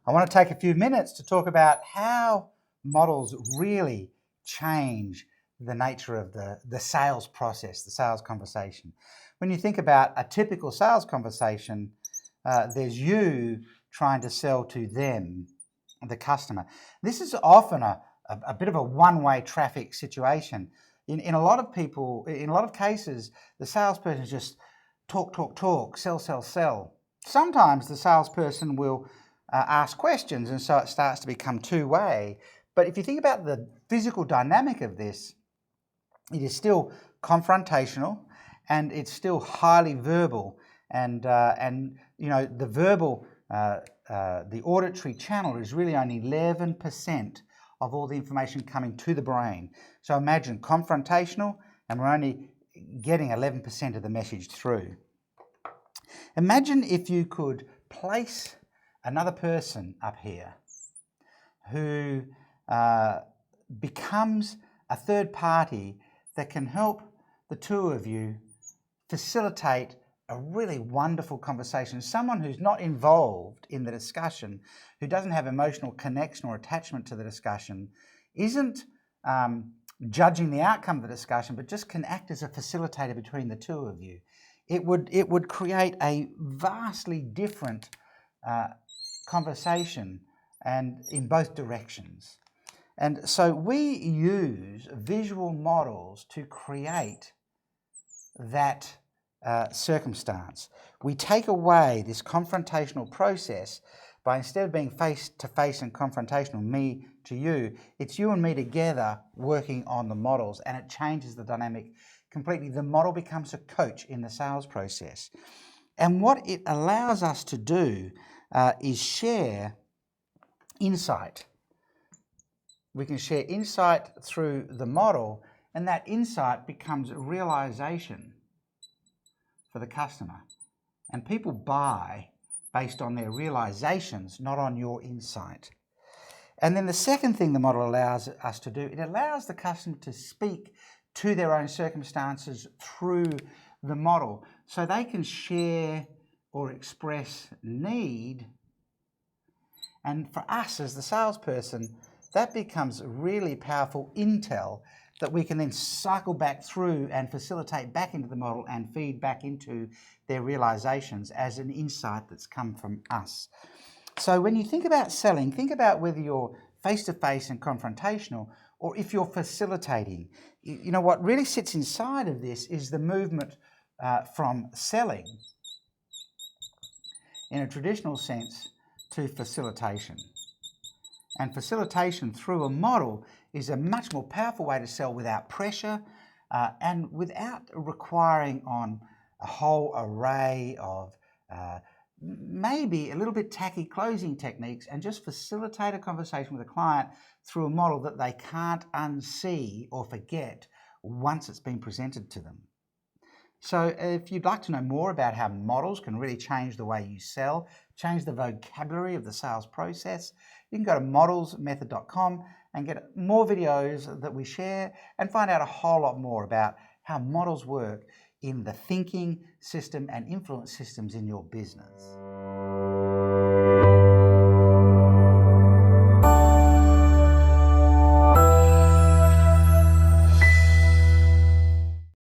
I want to take a few minutes to talk about how models really change the nature of the sales process, the sales conversation. When you think about a typical sales conversation, there's you trying to sell to them, the customer. This is often a bit of a one-way traffic situation. In a lot of cases, the salesperson just talk, sell. Sometimes the salesperson will ask questions, and so it starts to become two-way. But if you think about the physical dynamic of this, it is still confrontational, and it's still highly verbal. And you know, the verbal, the auditory channel is really only 11% of all the information coming to the brain. So imagine confrontational, and we're only getting 11% of the message through. Imagine if you could place another person up here who becomes a third party that can help the two of you facilitate a really wonderful conversation. Someone who's not involved in the discussion, who doesn't have emotional connection or attachment to the discussion, isn't judging the outcome of the discussion, but just can act as a facilitator between the two of you. It would create a vastly different conversation, and in both directions. And so we use visual models to create that circumstance. We take away this confrontational process by, instead of being face-to-face and confrontational, me to you, it's you and me together working on the models, and it changes the dynamic completely. The model becomes a coach in the sales process. And what it allows us to do is share insight. We can share insight through the model, and that insight becomes realization for the customer. And people buy based on their realizations, not on your insight. And then the second thing the model allows us to do, it allows the customer to speak to their own circumstances through the model, so they can share or express need. And for us as the salesperson, that becomes really powerful intel that we can then cycle back through and facilitate back into the model and feed back into their realizations as an insight that's come from us. So when you think about selling, think about whether you're face-to-face and confrontational, or if you're facilitating. You know, what really sits inside of this is the movement from selling in a traditional sense to facilitation. And facilitation through a model is a much more powerful way to sell without pressure and without requiring on a whole array of maybe a little bit tacky closing techniques, and just facilitate a conversation with a client through a model that they can't unsee or forget once it's been presented to them. So if you'd like to know more about how models can really change the way you sell, change the vocabulary of the sales process, you can go to modelsmethod.com and get more videos that we share, and find out a whole lot more about how models work in the thinking system and influence systems in your business.